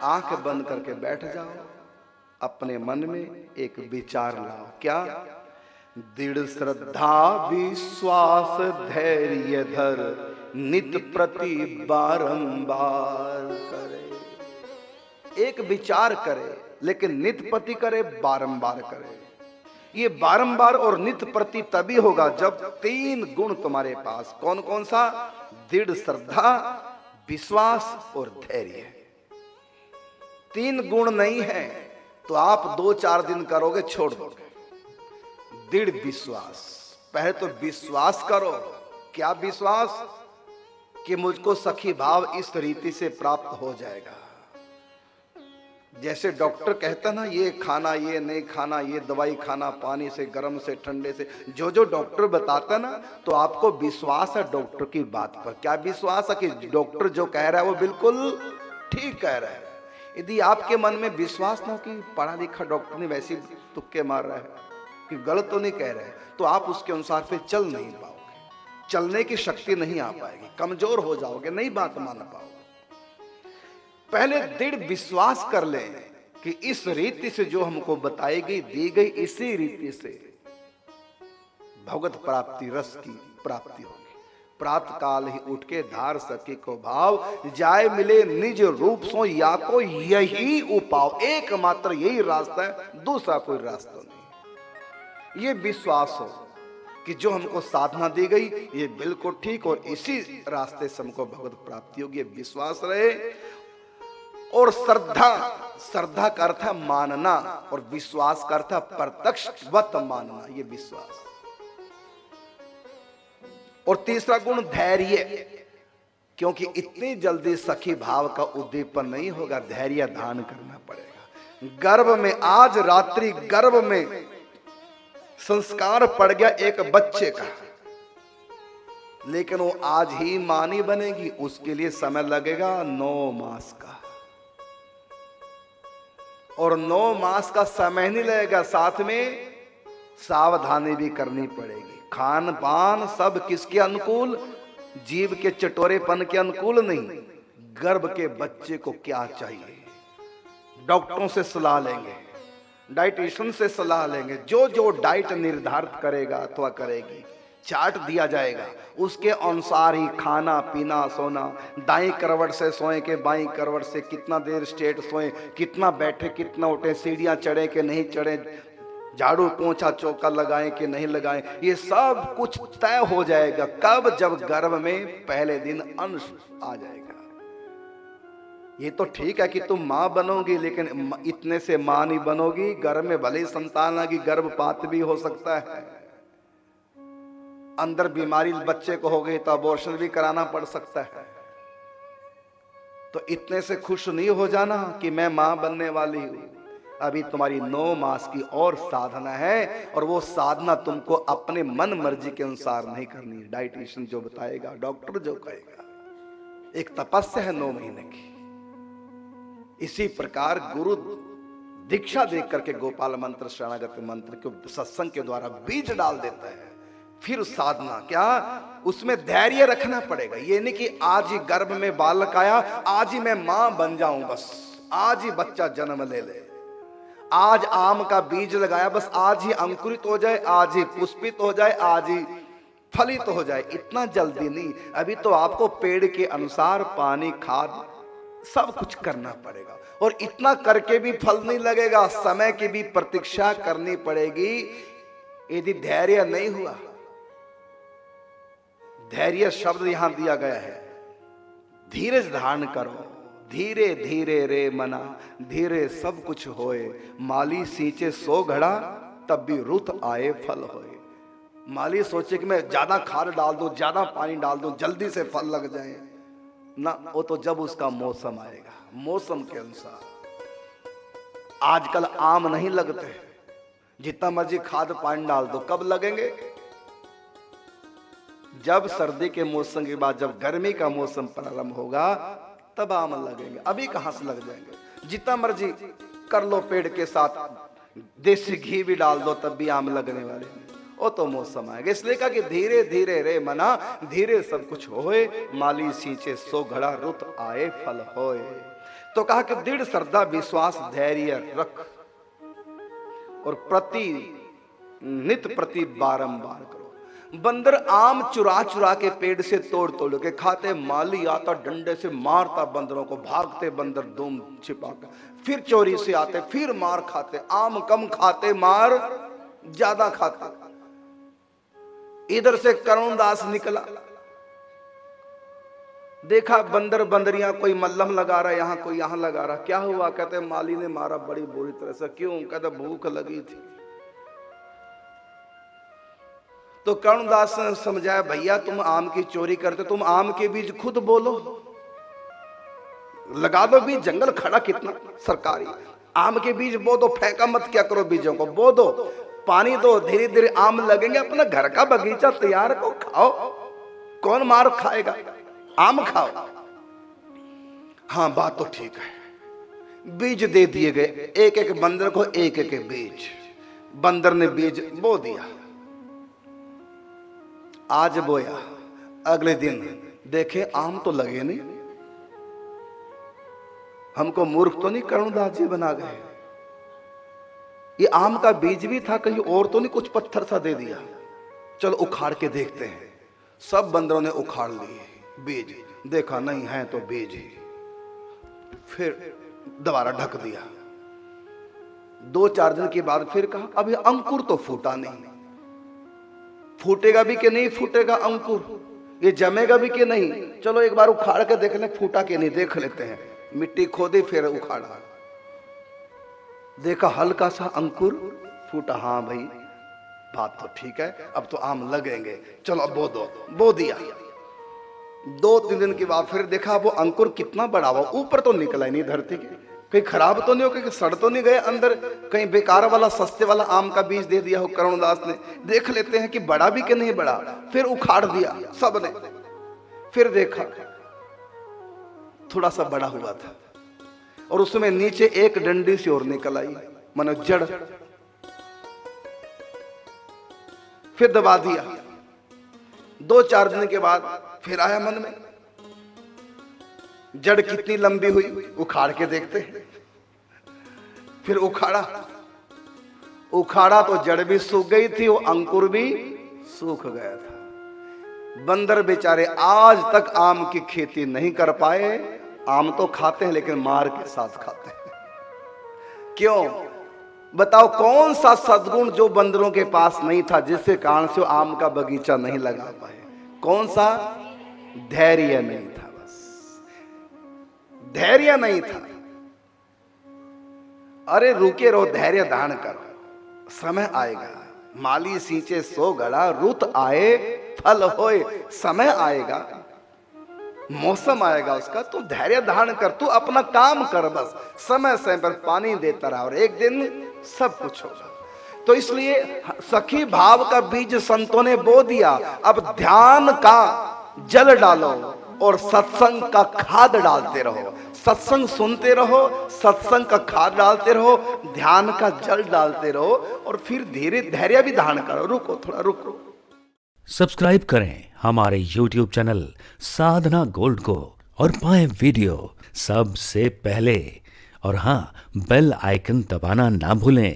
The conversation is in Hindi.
आंख बंद करके बैठ जाओ, अपने मन में एक विचार लाओ। क्या? दृढ़ श्रद्धा विश्वास धैर्य धर, नित प्रति बारंबार करे। एक विचार करे, लेकिन नित प्रति करे, बारंबार करे। ये बारंबार और नित प्रति तभी होगा जब 3 गुण तुम्हारे पास। कौन कौन सा? दृढ़ श्रद्धा, विश्वास और धैर्य। 3 गुण नहीं है तो आप 2-4 दिन करोगे, छोड़ दोगे। दृढ़ विश्वास, पहले तो विश्वास करो। क्या विश्वास? कि मुझको सखी भाव इस रीति से प्राप्त हो जाएगा। जैसे डॉक्टर कहता ना, ये खाना, ये नहीं खाना, ये दवाई खाना, पानी से, गर्म से, ठंडे से, जो जो डॉक्टर बताता ना, तो आपको विश्वास है डॉक्टर की बात पर। क्या विश्वास है? कि डॉक्टर जो कह रहा है वो बिल्कुल ठीक कह रहा है। यदि आपके मन में विश्वास ना हो कि पढ़ा लिखा डॉक्टर ने वैसे तुक्के मार रहा है, कि गलत तो नहीं कह रहे, तो आप उसके अनुसार फिर चल नहीं पाओगे। चलने की शक्ति नहीं आ पाएगी, कमजोर हो जाओगे, नहीं बात मान पाओगे। पहले दृढ़ विश्वास कर लें कि इस रीति से जो हमको बताई गई, दी गई, इसी रीति से भगवत प्राप्ति, रस की प्राप्ति होगी। प्रातः काल ही उठ के धार सके को भाव, जाए मिले निज रूप सो या को यही उपाव। एकमात्र यही रास्ता है, दूसरा कोई रास्ता नहीं। ये विश्वास हो कि जो हमको साधना दी गई ये बिल्कुल ठीक, और इसी रास्ते से हमको भगवत प्राप्ति होगी, ये विश्वास रहे। और श्रद्धा, श्रद्धा का अर्थ है मानना, और विश्वास का अर्थ है प्रत्यक्षवत मानना, ये विश्वास। और तीसरा गुण धैर्य, क्योंकि इतनी जल्दी सखी भाव का उद्दीपन नहीं होगा, धैर्य धारण करना पड़ेगा। गर्भ में, आज रात्रि गर्भ में संस्कार पड़ गया एक बच्चे का, लेकिन वो आज ही मां नहीं बनेगी, उसके लिए समय लगेगा 9 मास का। और 9 मास का समय नहीं लगेगा, साथ में सावधानी भी करनी पड़ेगी। खान पान सब किसके अनुकूल? जीव के चटोरेपन के अनुकूल नहीं। गर्भ के बच्चे को क्या चाहिए, डॉक्टरों से सलाह लेंगे, डाइटिशियन से सलाह लेंगे। जो जो डाइट निर्धारित करेगा अथवा करेगी, चार्ट दिया जाएगा, उसके अनुसार ही खाना पीना, सोना। दाईं करवट से सोए के बाईं करवट से, कितना देर स्ट्रेट सोए, कितना बैठे, कितना उठे, सीढ़ियां चढ़े कि नहीं चढ़े, झाड़ू पोंछा चौका लगाएं कि नहीं लगाएं, ये सब कुछ तय हो जाएगा। कब? जब गर्भ में पहले दिन अंश आ जाएगा। ये तो ठीक है कि तुम मां बनोगी, लेकिन इतने से मां नहीं बनोगी। गर्भ में भले ही संतान आएगी, गर्भपात भी हो सकता है, अंदर बीमारी बच्चे को हो गई तो अबॉर्शन भी कराना पड़ सकता है। तो इतने से खुश नहीं हो जाना कि मैं मां बनने वाली हूं। अभी तुम्हारी 9 मास की और साधना है, और वो साधना तुमको अपने मन मर्जी के अनुसार नहीं करनी है। डाइटिशियन जो बताएगा, डॉक्टर जो कहेगा, एक तपस्या है 9 महीने की। इसी प्रकार गुरु दीक्षा देख करके गोपाल मंत्र, शरणागत मंत्र को सत्संग के द्वारा बीज डाल देता है। फिर साधना क्या? उसमें धैर्य रखना पड़ेगा। ये नहीं कि आज ही गर्भ में बालक आया, आज ही मैं मां बन जाऊं, बस आज ही बच्चा जन्म ले ले, आज आम का बीज लगाया, बस आज ही अंकुरित हो जाए, आज ही पुष्पित हो जाए, आज ही फलित हो जाए। इतना जल्दी नहीं, अभी तो आपको पेड़ के अनुसार पानी, खाद सब कुछ करना पड़ेगा। और इतना करके भी फल नहीं लगेगा, समय की भी प्रतीक्षा करनी पड़ेगी। यदि धैर्य नहीं हुआ, धैर्य शब्द यहां दिया गया है, धीरज धारण करो, धीरे धीरे रे मना, धीरे सब कुछ होए। माली सींचे 100 घड़ा, तब भी रुत आए फल होए। माली सोचे कि मैं ज्यादा खाद डाल दूं, ज्यादा पानी डाल दूं, जल्दी से फल लग जाए ना, वो तो जब उसका मौसम आएगा, मौसम के अनुसार। आजकल आम नहीं लगते, जितना मर्जी खाद पानी डाल दो, कब लगेंगे? जब सर्दी के मौसम के बाद, जब गर्मी का मौसम प्रारंभ होगा, तब आम लगेंगे। अभी कहां से लग जाएंगे? जितना मर्जी कर लो पेड़ के साथ, देसी घी भी डाल दो, तब भी आम लगने वाले हैं। वो तो मौसम आएगा। इसलिए कहा कि धीरे धीरे रे मना, धीरे सब कुछ होए। माली सींचे 100 घड़ा, रुत आए फल होए। तो कहा कि दृढ़ श्रद्धा विश्वास धैर्य रख और नित प्रति बारंबार करो। बंदर आम चुरा चुरा के पेड़ से तोड़ तोड़ के खाते, माली आता डंडे से मारता बंदरों को, भागते बंदर दुम छिपा कर, फिर चोरी से आते, फिर मार खाते, आम कम खाते मार ज्यादा खाते। इधर से करुणदास निकला, देखा बंदर बंदरियां, कोई मल्लम लगा रहा, यहां कोई यहां लगा रहा। क्या हुआ? कहते माली ने मारा बड़ी बुरी तरह से। क्यों? कहते भूख लगी थी। तो करुणदास ने समझाया, भैया तुम आम की चोरी करते, तुम आम के बीज खुद बोलो, लगा दो बीज, जंगल खड़ा कितना सरकारी, आम के बीज बो दो, फेंका मत, क्या करो बीजों को बो दो, पानी दो, धीरे धीरे आम लगेंगे, अपना घर का बगीचा तैयार को खाओ, कौन मार खाएगा, आम खाओ। हाँ बात तो ठीक है। बीज दे दिए गए, एक एक बंदर को एक एक बीज। बंदर ने बीज बो दिया, आज बोया, अगले दिन देखे आम तो लगे नहीं। हमको मूर्ख तो नहीं करुणदास जी बना गए, ये आम का बीज भी था, कहीं और तो नहीं कुछ पत्थर सा दे दिया। चलो उखाड़ के देखते हैं। सब बंदरों ने उखाड़ लिए बीज, देखा नहीं है तो बीज ही। फिर दोबारा ढक दिया। 2-4 दिन के बाद फिर कहा, अभी अंकुर तो फूटा नहीं, फूटेगा भी कि नहीं फूटेगा अंकुर, ये जमेगा भी कि नहीं, चलो एक बार उखाड़ के देख ले, फूटा कि नहीं देख लेते हैं। मिट्टी खोदी, फिर उखाड़ा, देखा हल्का सा अंकुर फूटा। हाँ भाई बात तो ठीक है, अब तो आम लगेंगे, चलो अब बो दो, बो दिया। 2-3 दिन के बाद फिर देखा वो अंकुर कितना बड़ा हुआ, ऊपर तो निकला ही नहीं धरती के, कहीं खराब तो नहीं हो, कहीं सड़ तो नहीं गए अंदर, कहीं बेकार वाला सस्ते वाला आम का बीज दे दिया हो करुणदास ने। देख लेते हैं कि बड़ा भी कि नहीं बड़ा। फिर उखाड़ दिया सबने, फिर देखा थोड़ा सा बड़ा हुआ था, और उसमें नीचे एक डंडी सी और निकल आई, मानो जड़। फिर दबा दिया। 2-4 दिन के बाद फिर आया मन में, जड़ कितनी लंबी हुई, उखाड़ के देखते हैं। फिर उखाड़ा तो जड़ भी सूख गई थी, वो अंकुर भी सूख गया था। बंदर बेचारे आज तक आम की खेती नहीं कर पाए। आम तो खाते हैं लेकिन मार के साथ खाते हैं। क्यों बताओ? कौन सा सद्गुण जो बंदरों के पास नहीं था, जिसके कारण से वो आम का बगीचा नहीं लगा पाए? कौन सा? धैर्य नहीं था, धैर्य नहीं था। अरे रुके रहो, धैर्य धारण करो, समय आएगा। माली सींचे सो गड़ा, रुत आए फल होए, समय आएगा, मौसम आएगा उसका। तू धैर्य धारण कर, तू अपना काम कर, बस समय समय पर पानी देता रहा, और एक दिन सब कुछ होगा। तो इसलिए सखी भाव का बीज संतों ने बो दिया। अब ध्यान का जल डालो और सत्संग का खाद डालते रहो, सत्संग सुनते रहो, सत्संग का खाद डालते रहो, ध्यान का जल डालते रहो, और फिर धीरे धैर्य भी धारण करो। रुको, थोड़ा रुको। सब्सक्राइब करें हमारे YouTube चैनल साधना गोल्ड को और पाएं वीडियो सबसे पहले। और हाँ, बेल आइकन दबाना ना भूलें।